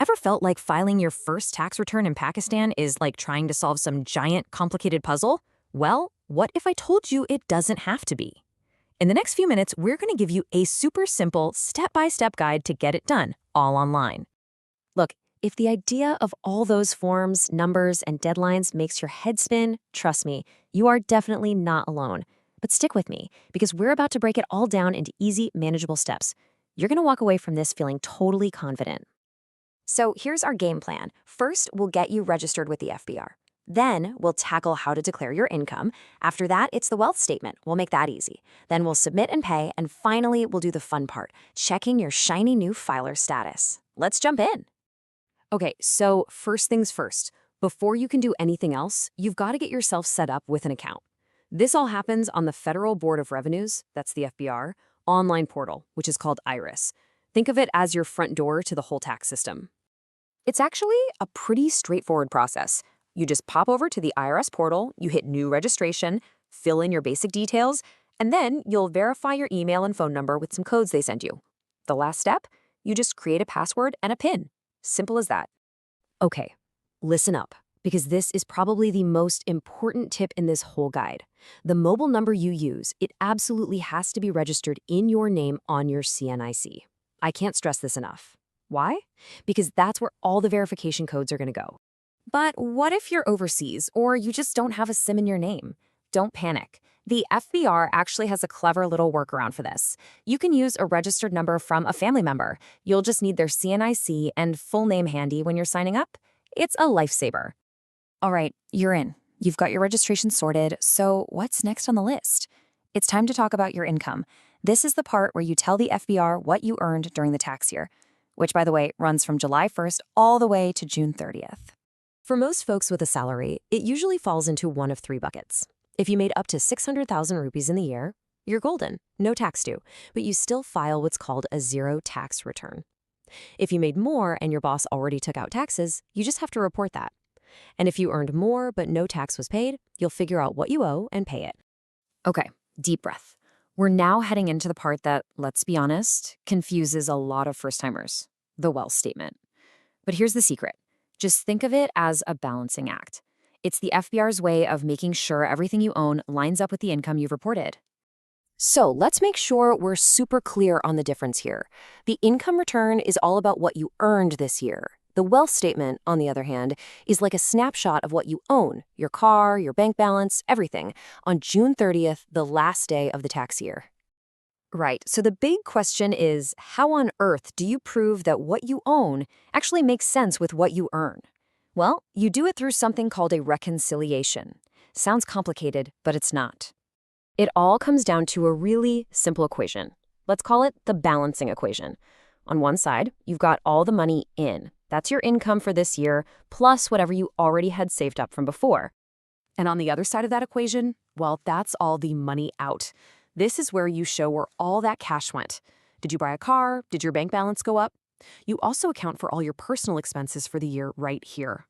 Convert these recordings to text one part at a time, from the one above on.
Ever felt like filing your first tax return in Pakistan is like trying to solve some giant, complicated puzzle? Well, what if I told you it doesn't have to be? In the next few minutes, we're going to give you a super simple, step-by-step guide to get it done, all online. Look, if the idea of all those forms, numbers, and deadlines makes your head spin, trust me, you are definitely not alone. But stick with me, because we're about to break it all down into easy, manageable steps. You're going to walk away from this feeling totally confident. So here's our game plan. First, we'll get you registered with the FBR. Then we'll tackle how to declare your income. After that, it's the wealth statement. We'll make that easy. Then we'll submit and pay. And finally, we'll do the fun part, checking your shiny new filer status. Let's jump in. Okay, so first things first. Before you can do anything else, you've got to get yourself set up with an account. This all happens on the Federal Board of Revenue's, that's the FBR, online portal, which is called IRIS. Think of it as your front door to the whole tax system. It's actually a pretty straightforward process. You just pop over to the IRS portal, you hit new registration, fill in your basic details, and then you'll verify your email and phone number with some codes they send you. The last step, you just create a password and a PIN. Simple as that. Okay, listen up, because this is probably the most important tip in this whole guide. The mobile number you use, it absolutely has to be registered in your name on your CNIC. I can't stress this enough. Why? Because that's where all the verification codes are going to go. But what if you're overseas or you just don't have a SIM in your name? Don't panic. The FBR actually has a clever little workaround for this. You can use a registered number from a family member. You'll just need their CNIC and full name handy when you're signing up. It's a lifesaver. All right, you're in. You've got your registration sorted, so what's next on the list? It's time to talk about your income. This is the part where you tell the FBR what you earned during the tax year, which, by the way, runs from July 1st all the way to June 30th. For most folks with a salary, it usually falls into one of three buckets. If you made up to 600,000 rupees in the year, you're golden, no tax due, but you still file what's called a zero tax return. If you made more and your boss already took out taxes, you just have to report that. And if you earned more but no tax was paid, you'll figure out what you owe and pay it. Okay, deep breath. We're now heading into the part that, let's be honest, confuses a lot of first-timers, the wealth statement. But here's the secret. Just think of it as a balancing act. It's the FBR's way of making sure everything you own lines up with the income you've reported. So let's make sure we're super clear on the difference here. The income return is all about what you earned this year. The wealth statement, on the other hand, is like a snapshot of what you own, your car, your bank balance, everything, on June 30th, the last day of the tax year. Right, so the big question is, how on earth do you prove that what you own actually makes sense with what you earn? Well, you do it through something called a reconciliation. Sounds complicated, but it's not. It all comes down to a really simple equation. Let's call it the balancing equation. On one side, you've got all the money in. That's your income for this year, plus whatever you already had saved up from before. And on the other side of that equation, well, that's all the money out. This is where you show where all that cash went. Did you buy a car? Did your bank balance go up? You also account for all your personal expenses for the year right here.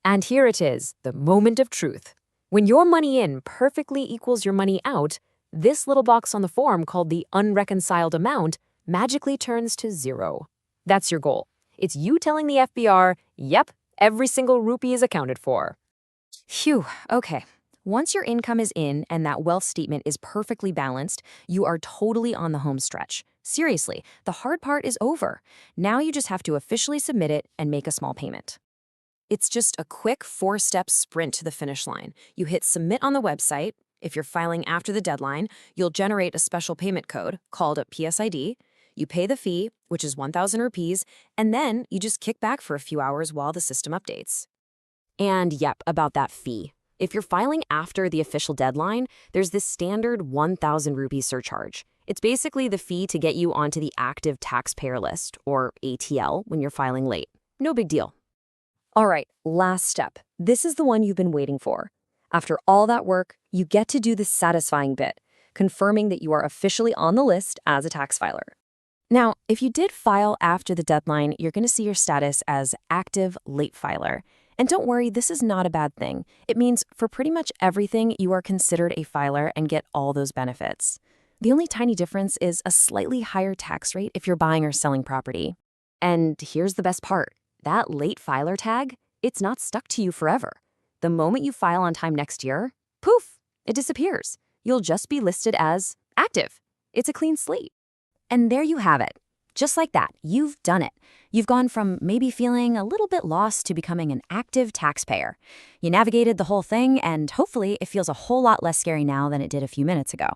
And here it is, the moment of truth. When your money in perfectly equals your money out, this little box on the form called the unreconciled amount magically turns to zero. That's your goal. It's you telling the FBR, yep, every single rupee is accounted for. Phew, okay. Once your income is in and that wealth statement is perfectly balanced, you are totally on the home stretch. Seriously, the hard part is over. Now you just have to officially submit it and make a small payment. It's just a quick 4-step sprint to the finish line. You hit submit on the website. If you're filing after the deadline, you'll generate a special payment code called a PSID. You pay the fee, which is 1,000 rupees, and then you just kick back for a few hours while the system updates. And yep, about that fee. If you're filing after the official deadline, there's this standard 1,000 rupee surcharge. It's basically the fee to get you onto the active taxpayer list, or ATL, when you're filing late. No big deal. All right, last step. This is the one you've been waiting for. After all that work, you get to do the satisfying bit, confirming that you are officially on the list as a tax filer. Now, if you did file after the deadline, you're going to see your status as active late filer. And don't worry, this is not a bad thing. It means for pretty much everything, you are considered a filer and get all those benefits. The only tiny difference is a slightly higher tax rate if you're buying or selling property. And here's the best part. That late filer tag, it's not stuck to you forever. The moment you file on time next year, poof, it disappears. You'll just be listed as active. It's a clean slate. And there you have it. Just like that, you've done it. You've gone from maybe feeling a little bit lost to becoming an active taxpayer. You navigated the whole thing, and hopefully it feels a whole lot less scary now than it did a few minutes ago.